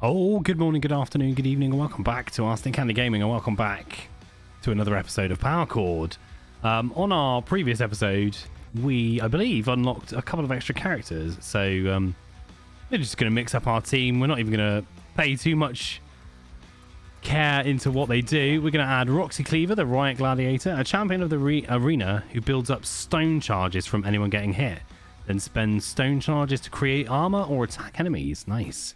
Oh, good morning, good afternoon, good evening, and welcome back to Arsenic Candy Gaming, and welcome back to another episode of Power Chord. On our previous episode, we, I believe, unlocked a couple of extra characters, so we're just going to mix up our team. We're not even going to pay too much care into what they do. We're going to add Roxy Cleaver, the Riot Gladiator, a champion of the arena who builds up stone charges from anyone getting hit, then spends stone charges to create armor or attack enemies. Nice.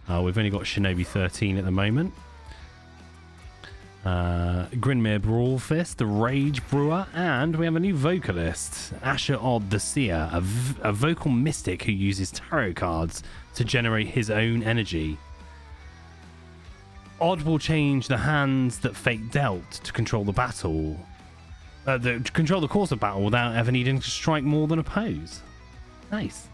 We've only got Shinobi 13 at the moment. Grinmere Brawlfist, the Rage Brewer, and we have a new vocalist, Asher Odd the Seer, a vocal mystic who uses tarot cards to generate his own energy. Odd will change the hands that fate dealt to control the battle, to control the course of battle without ever needing to strike more than oppose. Nice.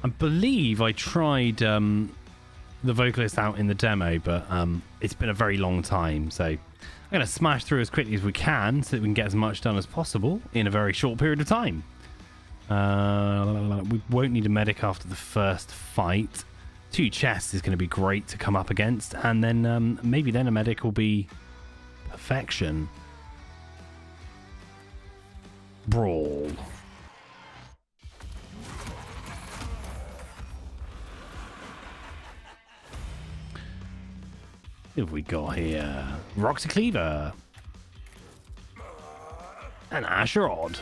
I believe I tried the vocalist out in the demo, but it's been a very long time, so I'm going to smash through as quickly as we can so that we can get as much done as possible in a very short period of time. We won't need a medic after the first fight. 2 chests is going to be great to come up against, and then maybe then a medic will be perfection. Brawl. What have we got here? Roxy Cleaver. And Asher Odd.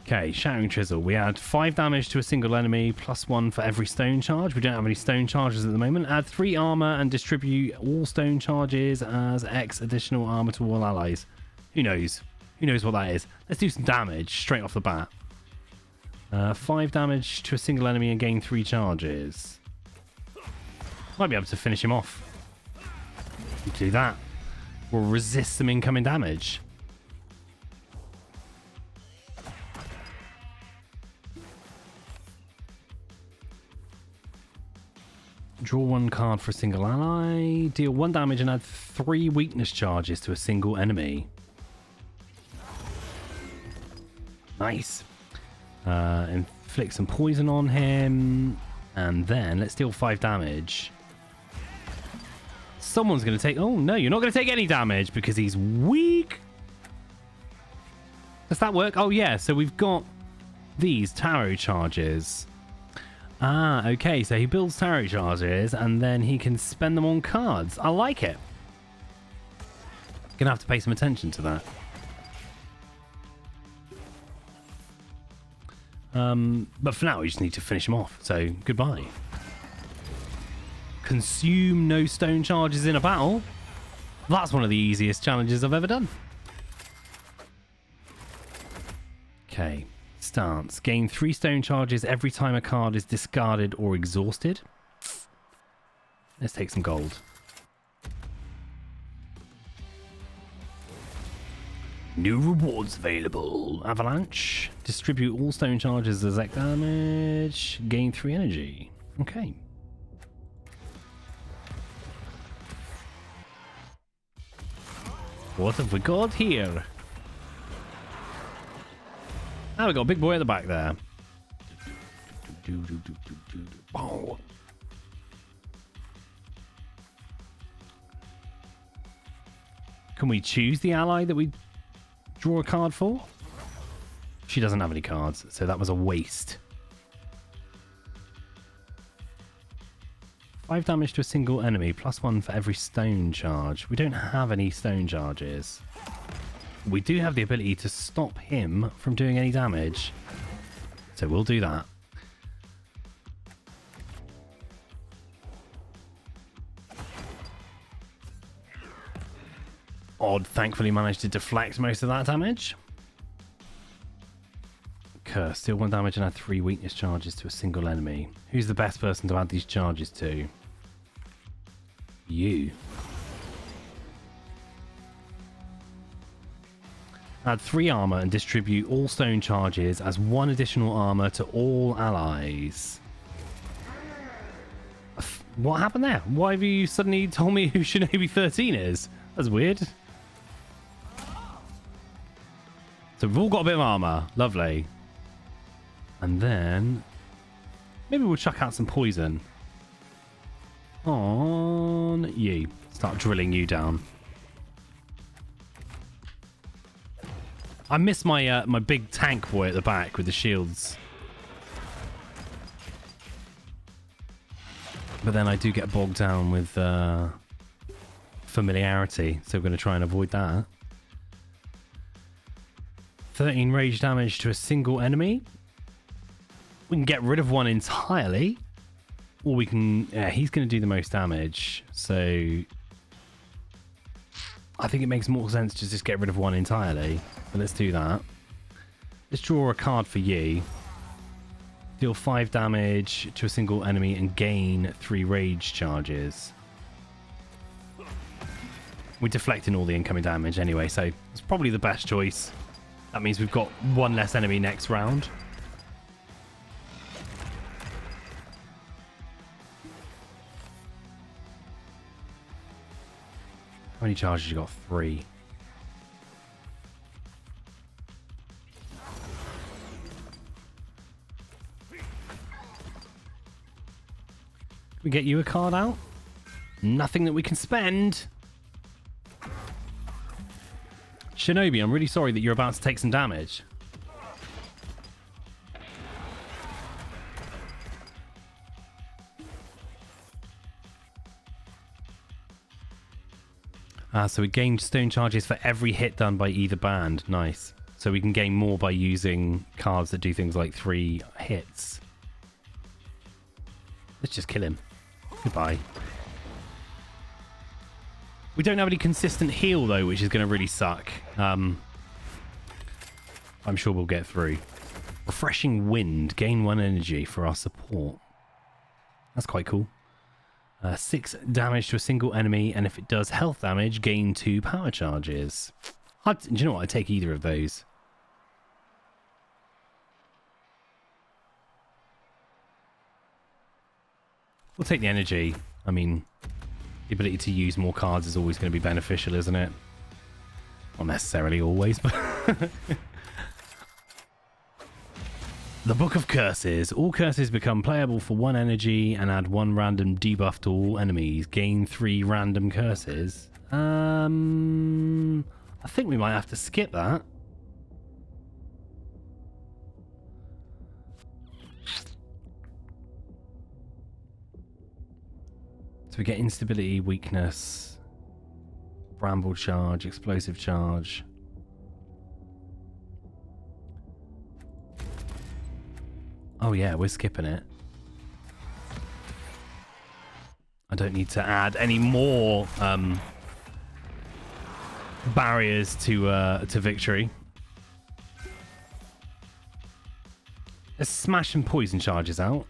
Okay, Shattering Chisel. We add 5 damage to a single enemy, +1 for every stone charge. We don't have any stone charges at the moment. Add 3 armor and distribute all stone charges as X additional armor to all allies. Who knows? Who knows what that is? Let's do some damage straight off the bat. 5 damage to a single enemy and gain 3 charges. Might be able to finish him off. Do that. We'll resist some incoming damage. Draw 1 card for a single ally. Deal 1 damage and add 3 weakness charges to a single enemy. Nice. Inflict some poison on him. And then let's deal 5 damage. Someone's going to take... Oh, no, you're not going to take any damage because he's weak. Does that work? Oh, yeah. So we've got these tarot charges. Ah, okay. So he builds tarot charges and then he can spend them on cards. I like it. Going to have to pay some attention to that. But for now, we just need to finish him off. So, goodbye. Consume no stone charges in a battle. That's one of the easiest challenges I've ever done. Okay. Stance. Gain 3 stone charges every time a card is discarded or exhausted. Let's take some gold. New rewards available. Avalanche. Distribute all stone charges as X damage. Gain 3 energy. Okay. What have we got here? Ah, we got a big boy at the back there. Oh. Can we choose the ally that we draw a card for? She doesn't have any cards, so that was a waste. 5 damage to a single enemy, +1 for every stone charge. We don't have any stone charges. We do have the ability to stop him from doing any damage. So we'll do that. Odd thankfully managed to deflect most of that damage. Curse. Deal 1 damage and add 3 weakness charges to a single enemy. Who's the best person to add these charges to? You. Add 3 armor and distribute all stone charges as 1 additional armor to all allies. What happened there? Why have you suddenly told me who Shinobi 13 is? That's weird. So we've all got a bit of armor. Lovely. And then maybe we'll chuck out some poison on you. Start drilling you down. I miss my my big tank boy at the back with the shields. But then I do get bogged down with familiarity, so we're going to try and avoid that. 13 rage damage to a single enemy. We can get rid of one entirely, or we can... Yeah, he's going to do the most damage, so I think it makes more sense to just get rid of one entirely. So let's do that. Let's draw a card for you. Deal 5 damage to a single enemy and gain 3 rage charges. We're deflecting all the incoming damage anyway, so it's probably the best choice. That means we've got one less enemy next round. How many charges you got? 3. We get you a card out? Nothing that we can spend. Shinobi, I'm really sorry that you're about to take some damage. So we gain stone charges for every hit done by either band. Nice. So we can gain more by using cards that do things like 3 hits. Let's just kill him. Goodbye. We don't have any consistent heal, though, which is going to really suck. I'm sure we'll get through. Refreshing Wind. Gain 1 energy for our support. That's quite cool. 6 damage to a single enemy, and if it does health damage, gain 2 power charges. Do you know what? I'd take either of those. We'll take the energy. I mean, the ability to use more cards is always going to be beneficial, isn't it? Not necessarily always, but... The Book of Curses. All curses become playable for 1 energy and add 1 random debuff to all enemies. Gain 3 random curses. I think we might have to skip that. So we get instability, weakness, bramble charge, explosive charge. Oh yeah, we're skipping it. I don't need to add any more barriers to victory. Let's smash some poison charges out.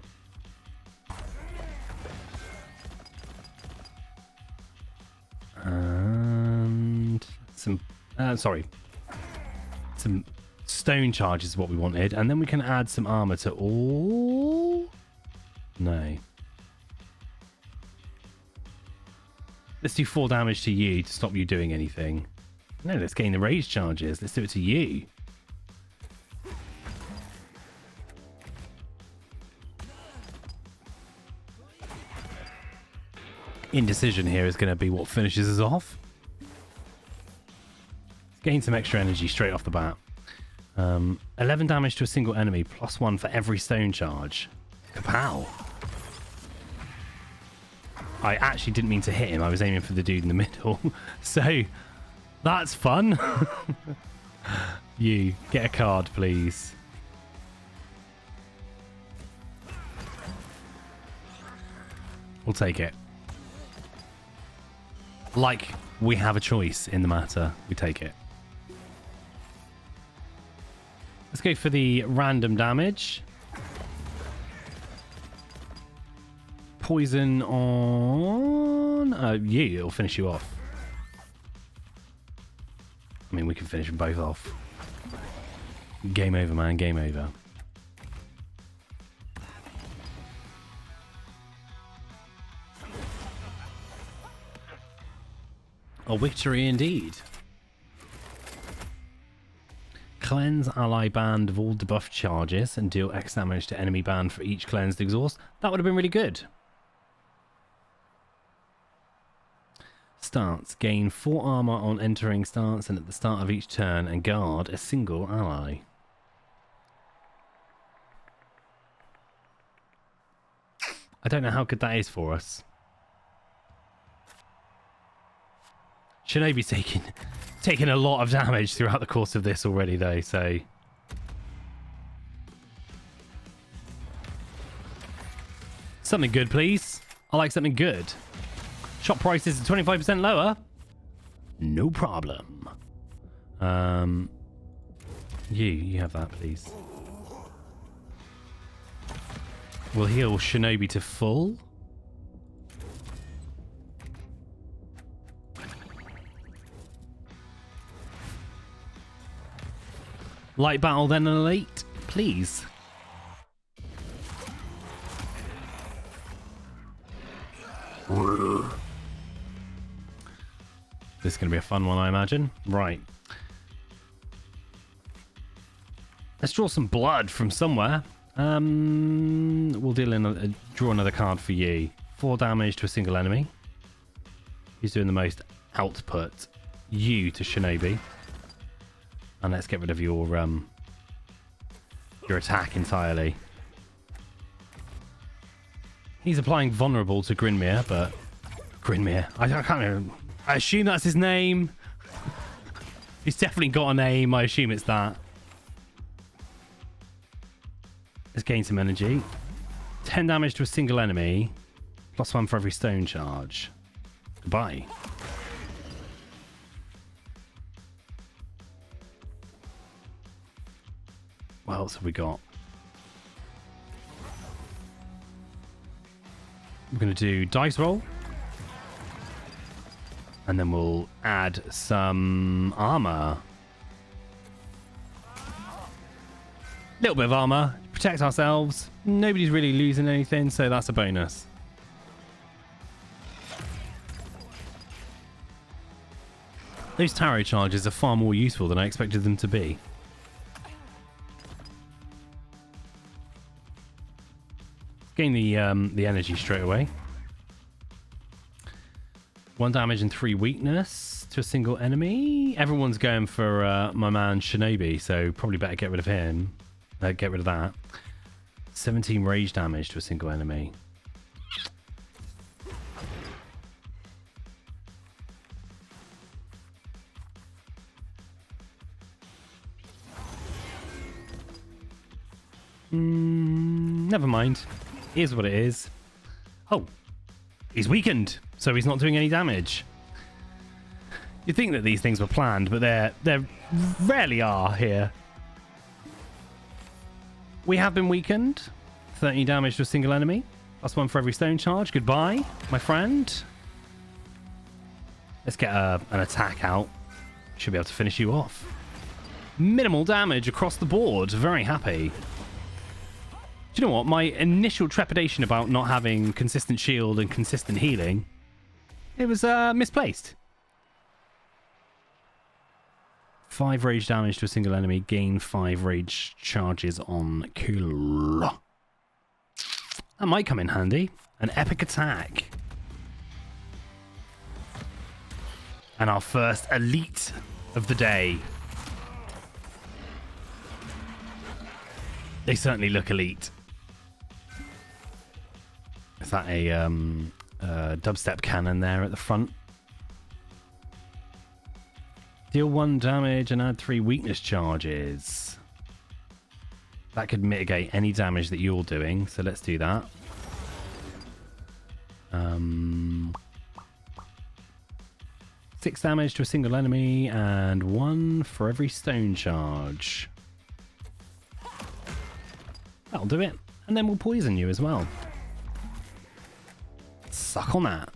And some some stone charge is what we wanted, and then we can add some armor to all. No, let's do 4 damage to you to stop you doing anything. No, let's gain the rage charges. Let's do it to you. Indecision here is going to be what finishes us off. Gain some extra energy straight off the bat. 11 damage to a single enemy, +1 for every stone charge. Kapow. I actually didn't mean to hit him. I was aiming for the dude in the middle. So, that's fun. You, get a card, please. We'll take it. Like we have a choice in the matter. We take it. Let's go for the random damage. Poison on... you, it'll finish you off. I mean, we can finish them both off. Game over, man. Game over. A victory indeed. Cleanse ally band of all debuff charges and deal X damage to enemy band for each cleansed exhaust. That would have been really good. Stance. Gain 4 armor on entering stance and at the start of each turn and guard a single ally. I don't know how good that is for us. Shinobi's taking a lot of damage throughout the course of this already, though, so... Something good, please. I like something good. Shop prices are 25% lower. No problem. You have that, please. We'll heal Shinobi to full. Light battle, then an elite, please. This is going to be a fun one, I imagine. Right. Let's draw some blood from somewhere. We'll draw another card for you. 4 damage to a single enemy. He's doing the most output. You to Shinobi. And let's get rid of your attack entirely. He's applying vulnerable to Grinmere, but Grinmere. I can't remember. I assume that's his name. He's definitely got a name. I assume it's that. Let's gain some energy. 10 damage to a single enemy. +1 for every stone charge. Goodbye. What else have we got? We're going to do dice roll. And then we'll add some armor. Little bit of armor. Protect ourselves. Nobody's really losing anything, so that's a bonus. Those tarot charges are far more useful than I expected them to be. Gain the energy straight away. 1 damage and 3 weakness to a single enemy. Everyone's going for my man Shinobi, so probably better get rid of him. Get rid of that. 17 rage damage to a single enemy. Never mind. Here's what it is. Oh, he's weakened, so he's not doing any damage. You'd think that these things were planned, but they rarely are here. We have been weakened. 30 damage to a single enemy. +1 for every stone charge. Goodbye, my friend. Let's get an attack out. Should be able to finish you off. Minimal damage across the board. Very happy. Do you know what? My initial trepidation about not having consistent shield and consistent healing, it was misplaced. 5 rage damage to a single enemy. Gain 5 rage charges on kill. That might come in handy. An epic attack. And our first elite of the day. They certainly look elite. Is that a dubstep cannon there at the front? Deal 1 damage and add 3 weakness charges. That could mitigate any damage that you're doing, so let's do that. 6 damage to a single enemy and 1 for every stone charge. That'll do it. And then we'll poison you as well. Suck on that.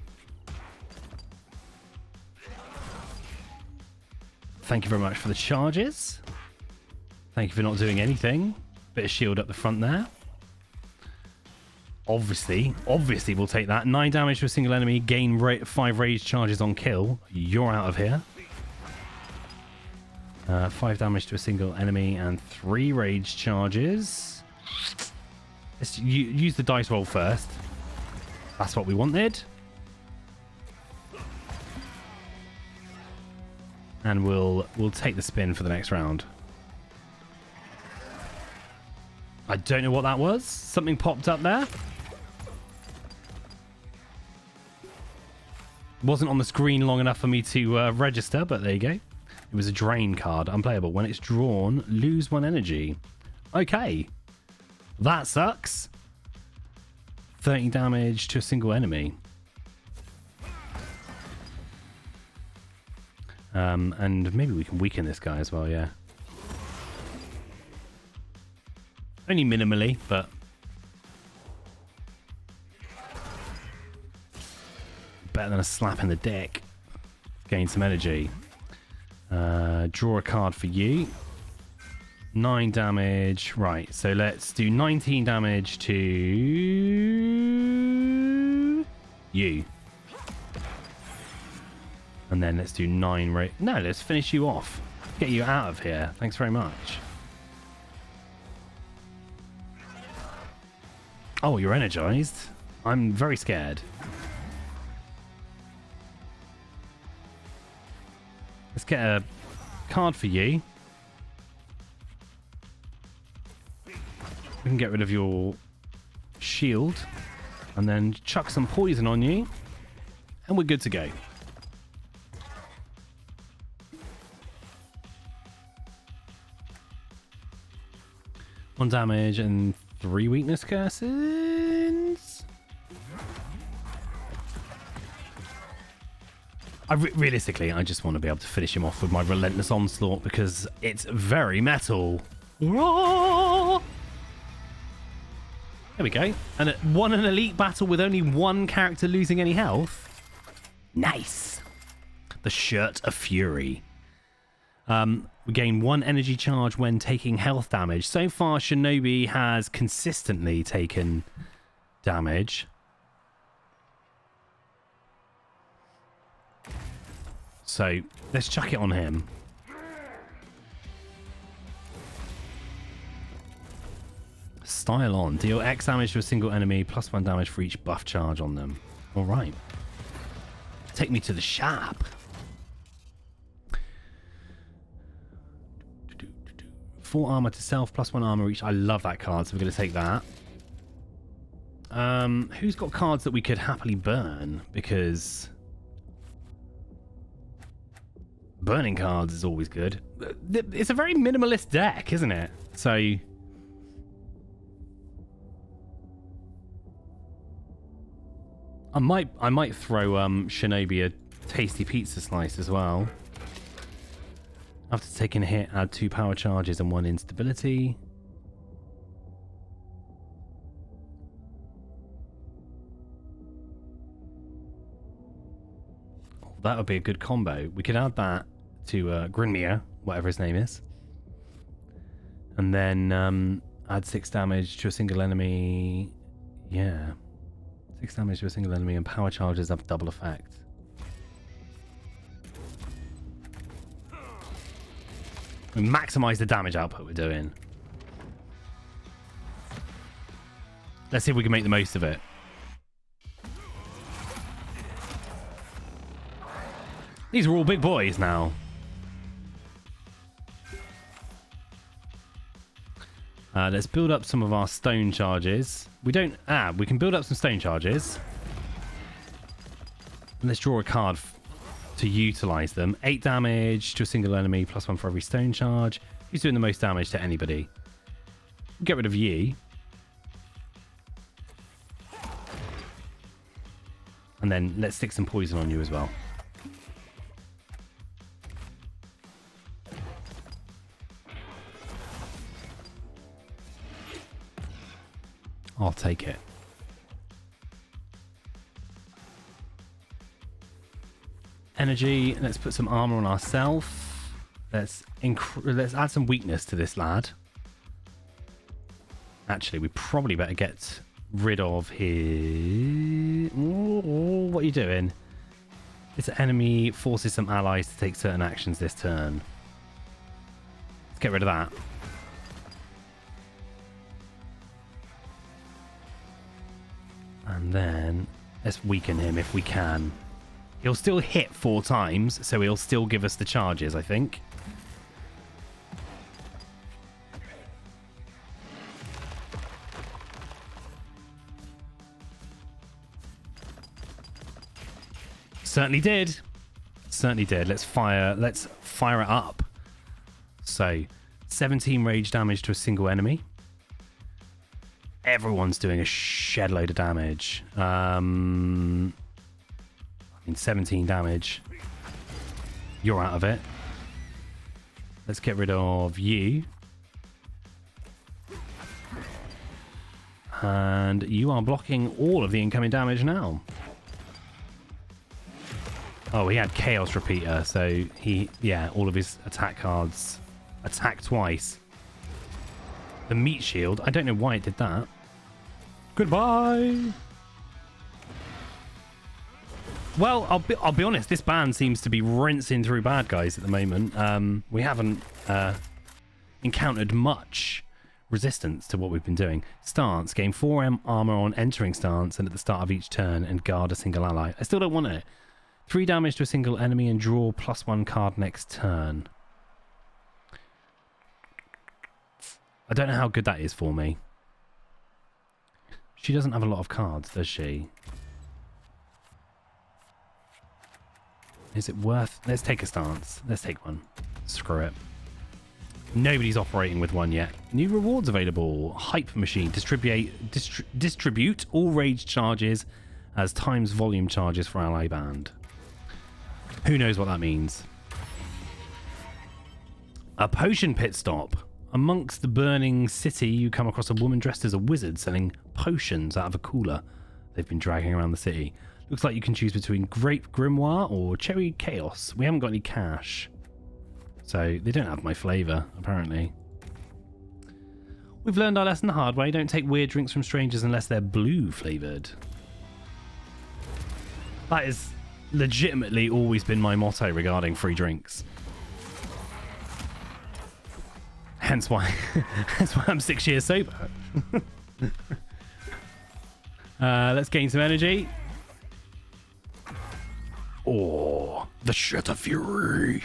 Thank you very much for the charges. Thank you for not doing anything. Bit of shield up the front there. Obviously we'll take that. 9 damage to a single enemy. Gain 5 rage charges on kill. You're out of here. 5 damage to a single enemy and 3 rage charges. Let's use the dice roll first. That's what we wanted. And we'll take the spin for the next round. I don't know what that was. Something popped up there. Wasn't on the screen long enough for me to register, but there you go. It was a drain card. Unplayable. When it's drawn, lose 1 energy. Okay. That sucks. 30 damage to a single enemy. And maybe we can weaken this guy as well, yeah. Only minimally, but... better than a slap in the dick. Gain some energy. Draw a card for you. 9 damage. Right, so let's do 19 damage to... you. And then let's do 9 No, let's finish you off. Get you out of here. Thanks very much. Oh, you're energized. I'm very scared. Let's get a card for you. We can get rid of your shield. And then chuck some poison on you. And we're good to go. One damage and 3 weakness curses. Realistically, I just want to be able to finish him off with my relentless onslaught because it's very metal. There we go. And won an elite battle with only 1 character losing any health. Nice. The Shirt of Fury. We gain 1 energy charge when taking health damage. So far, Shinobi has consistently taken damage. So let's chuck it on him. Style on. Deal X damage to a single enemy, plus 1 damage for each buff charge on them. All right. Take me to the shop. 4 armor to self, plus 1 armor each. I love that card, so we're going to take that. Who's got cards that we could happily burn? Because burning cards is always good. It's a very minimalist deck, isn't it? So I might throw Shinobi a tasty pizza slice as well. After taking a hit, add 2 power charges and 1 instability. Oh, that would be a good combo. We could add that to Grinmir, whatever his name is. And then add 6 damage to a single enemy. Yeah. 6 damage to a single enemy and power charges have double effect. We maximize the damage output we're doing. Let's see if we can make the most of it. These are all big boys now. Let's build up some of our stone charges. We can build up some stone charges. And let's draw a card to utilize them. 8 damage to a single enemy, plus 1 for every stone charge. Who's doing the most damage to anybody? We'll get rid of you. And then let's stick some poison on you as well. I'll take it. Energy. Let's put some armor on ourselves. Let's add some weakness to this lad. Actually, we probably better get rid of his... Ooh, what are you doing? This enemy forces some allies to take certain actions this turn. get rid of that. And then let's weaken him if we can. He'll still hit 4 times, so he'll still give us the charges, I think. Certainly did. Certainly did. Let's fire it up. So, 17 rage damage to a single enemy. Everyone's doing a shed load of damage. 17 damage. You're out of it. Let's get rid of you. And you are blocking all of the incoming damage now. Oh, he had Chaos Repeater, so all of his attack cards attack twice. The Meat Shield, I don't know why it did that. Goodbye! Well, I'll be honest, this band seems to be rinsing through bad guys at the moment. We haven't encountered much resistance to what we've been doing. Stance, gain 4 armor on entering stance and at the start of each turn and guard a single ally. I still don't want it. 3 damage to a single enemy and draw +1 card next turn. I don't know how good that is for me. She doesn't have a lot of cards, does she? Is it worth... Let's take a stance. Let's take one. Screw it. Nobody's operating with one yet. New rewards available. Hype Machine. Distribute all rage charges as times volume charges for ally band. Who knows what that means? A potion pit stop. Amongst the burning city, you come across a woman dressed as a wizard selling potions out of a cooler they've been dragging around the city. Looks like you can choose between Grape Grimoire or Cherry Chaos. We haven't got any cash, so they don't have my flavour, apparently. We've learned our lesson the hard way. Don't take weird drinks from strangers unless they're blue flavoured. That has legitimately always been my motto regarding free drinks. Hence why I'm 6 years sober. Let's gain some energy. Oh, the Shatter Fury.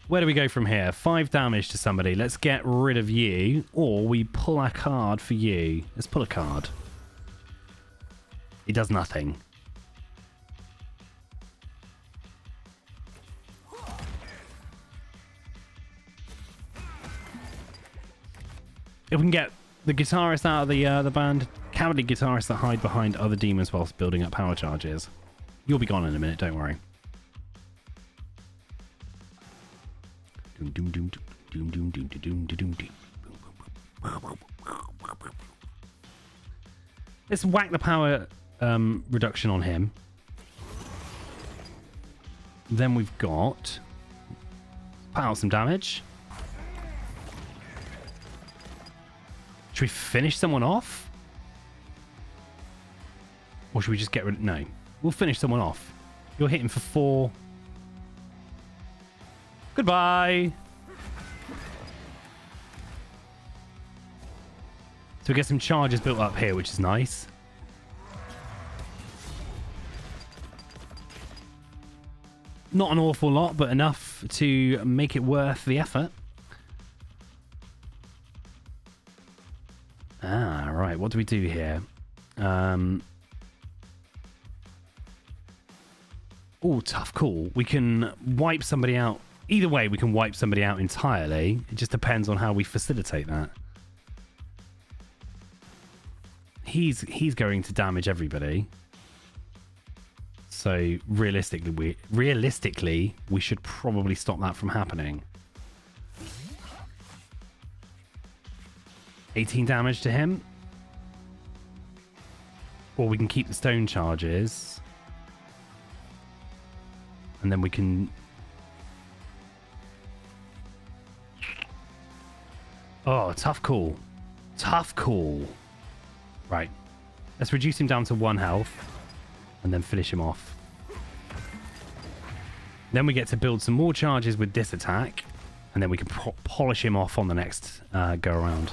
Where do we go from here? 5 damage to somebody. Let's get rid of you, or we pull a card for you. Let's pull a card. It does nothing. If we can get the guitarist out of the band, cowardly guitarists that hide behind other demons whilst building up power charges. You'll be gone in a minute, don't worry. Let's whack the power reduction on him. Then we've got... Put out some damage. Should we finish someone off? Or should we just get rid of... No. We'll finish someone off. You're hitting for 4. Goodbye. So we get some charges built up here, which is nice. Not an awful lot, but enough to make it worth the effort. Ah, right. What do we do here? Oh, tough call. We can wipe somebody out. Either way, we can wipe somebody out entirely. It just depends on how we facilitate that. He's going to damage everybody. So realistically, we should probably stop that from happening. 18 damage to him. Or we can keep the stone charges. And then we can... Oh, tough call. Tough call. Right. Let's reduce him down to 1 health. And then finish him off. Then we get to build some more charges with this attack. And then we can polish him off on the next go around.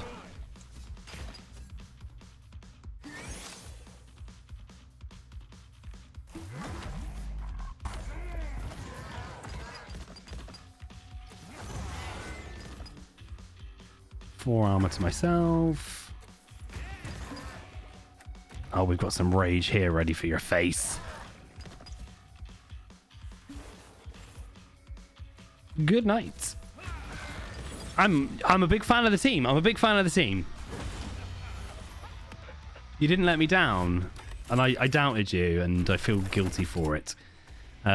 Four armor to myself. Oh, we've got some rage here ready for your face. Good night. I'm a big fan of the team. I'm a big fan of the team. You didn't let me down. And I doubted you, and I feel guilty for it.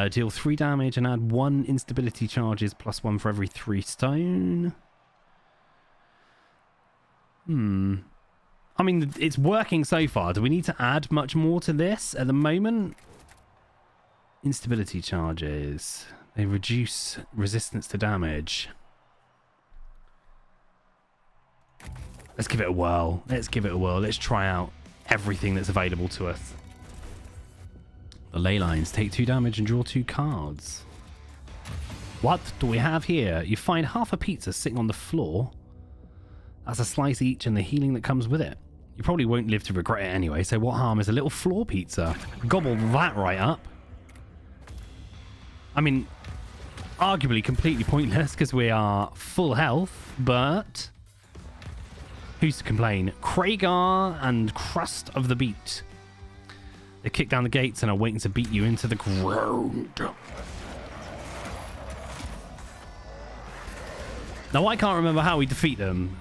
Deal 3 damage and add 1 instability charges plus 1 for every 3 stone. I mean, it's working so far. Do we need to add much more to this at the moment? Instability charges. They reduce resistance to damage. Let's give it a whirl. Let's give it a whirl. Let's try out everything that's available to us. The ley lines. Take 2 damage and draw 2 cards. What do we have here? You find half a pizza sitting on the floor. That's a slice each and the healing that comes with it. You probably won't live to regret it anyway, so what harm is a little floor pizza? Gobble that right up. I mean, arguably completely pointless because we are full health, but who's to complain? Kragar and Crust of the Beat. They kick down the gates and are waiting to beat you into the ground. Now, I can't remember how we defeat them,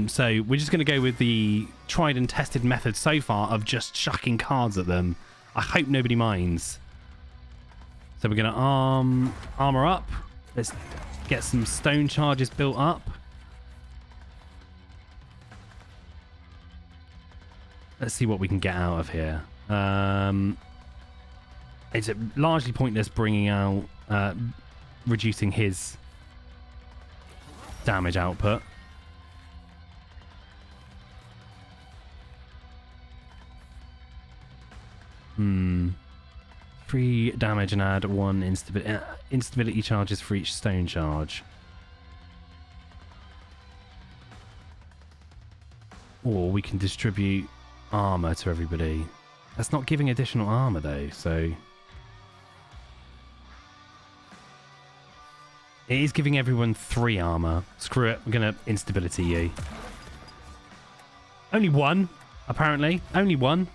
so we're just going to go with the tried and tested method so far of just chucking cards at them. I hope nobody minds. So we're going to armor up. Let's get some stone charges built up. Let's see what we can get out of here. It's largely pointless bringing out, reducing his damage output. Hmm. 3 damage and add 1 instability charges for each stone charge. Or we can distribute armor to everybody. That's not giving additional armor though, so it is giving everyone 3 armor. Screw it, we're gonna instability you. Only 1, apparently. Only 1.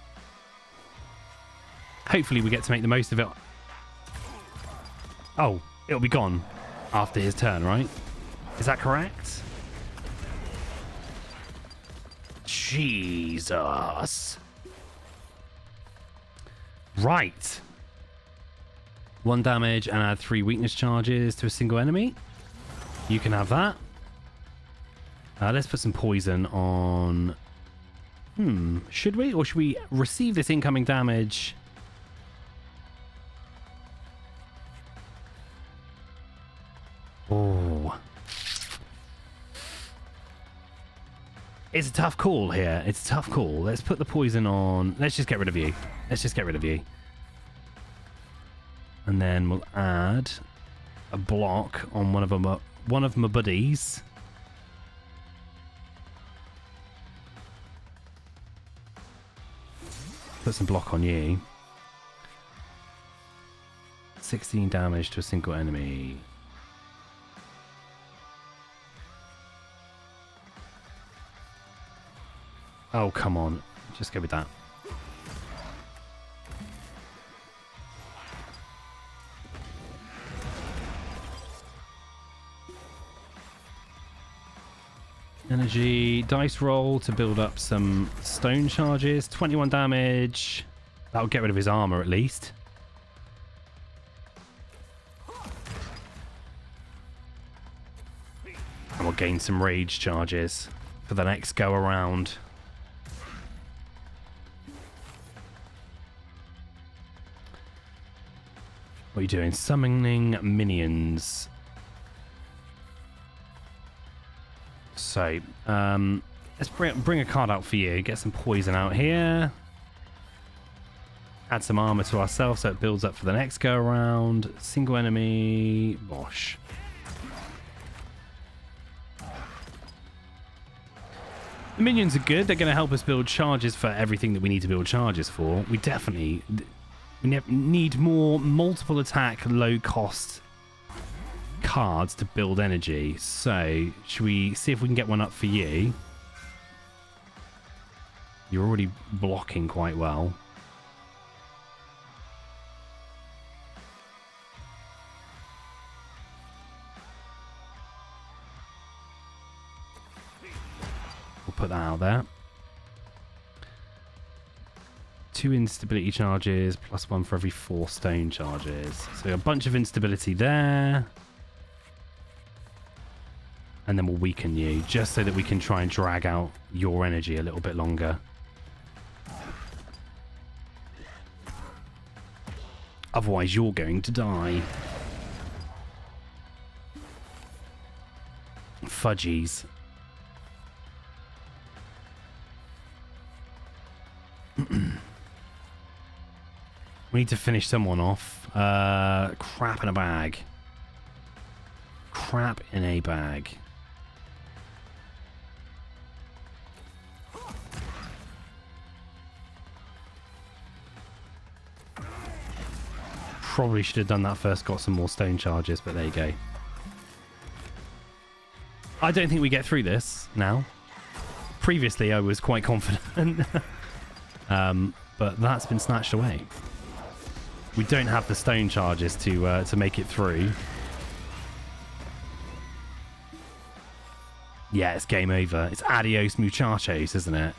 Hopefully we get to make the most of it. Oh, it'll be gone after his turn, right? Is that correct? Jesus. Right. 1 damage and add 3 weakness charges to a single enemy. You can have that. Let's put some poison on... Should we? Or should we receive this incoming damage? Oh. It's a tough call here. It's a tough call. Let's put the poison on. Let's just get rid of you. Let's just get rid of you. And then we'll add a block on one of my buddies. Put some block on you. 16 damage to a single enemy. Oh, come on. Just go with that. Energy dice roll to build up some stone charges. 21 damage. That'll get rid of his armor at least. And we'll gain some rage charges for the next go around. What are you doing? Summoning minions. So, let's bring a card out for you. Get some poison out here. Add some armor to ourselves so it builds up for the next go around. Single enemy. Bosh. The minions are good. They're going to help us build charges for everything that we need to build charges for. We definitely need more multiple attack, low cost cards to build energy. So, should we see if we can get one up for you? You're already blocking quite well. We'll put that out there. 2 instability charges, +1 for every 4 stone charges. So a bunch of instability there. And then we'll weaken you, just so that we can try and drag out your energy a little bit longer. Otherwise, you're going to die. Fudgies. We need to finish someone off. Crap in a bag. Crap in a bag. Probably should have done that first, got some more stone charges, but there you go. I don't think we get through this now. Previously, I was quite confident. But that's been snatched away. We don't have the stone charges to make it through. Yeah, it's game over. It's adios muchachos, isn't it?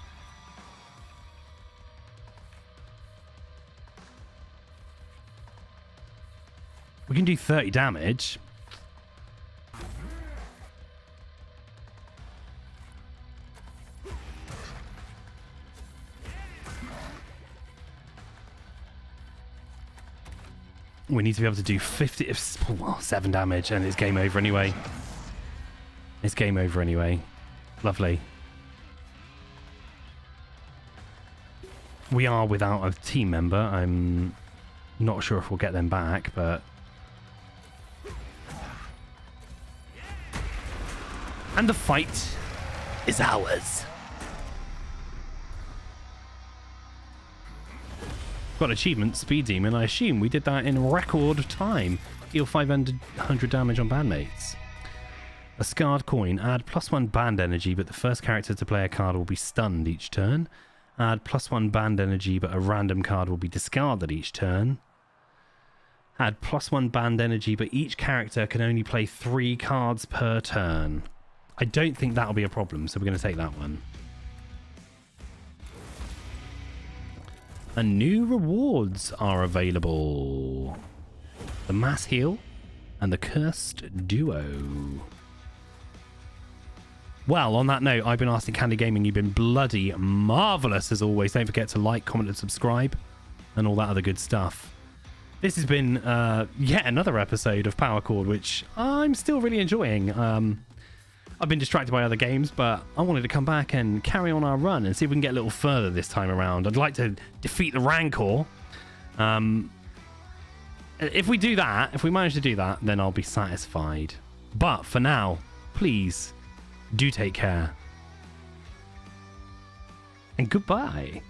We can do 30 damage. We need to be able to do 7 damage, and it's game over anyway. It's game over anyway. Lovely. We are without a team member. I'm not sure if we'll get them back, but... And the fight is ours. Got achievement, Speed Demon. I assume we did that in record time. Deal 500 damage on bandmates. A scarred coin. Add +1 band energy, but the first character to play a card will be stunned each turn. Add +1 band energy, but a random card will be discarded each turn. Add +1 band energy, but each character can only play 3 cards per turn. I don't think that'll be a problem, so we're going to take that one. And new rewards are available. The Mass Heal and the Cursed Duo. Well, on that note, I've been Aston Candy Gaming. You've been bloody marvellous as always. Don't forget to like, comment and subscribe and all that other good stuff. This has been yet another episode of Power Chord, which I'm still really enjoying. I've been distracted by other games, but I wanted to come back and carry on our run and see if we can get a little further this time around. I'd like to defeat the Rancor. If we do that, if we manage to do that, then I'll be satisfied. But for now, please do take care. And goodbye.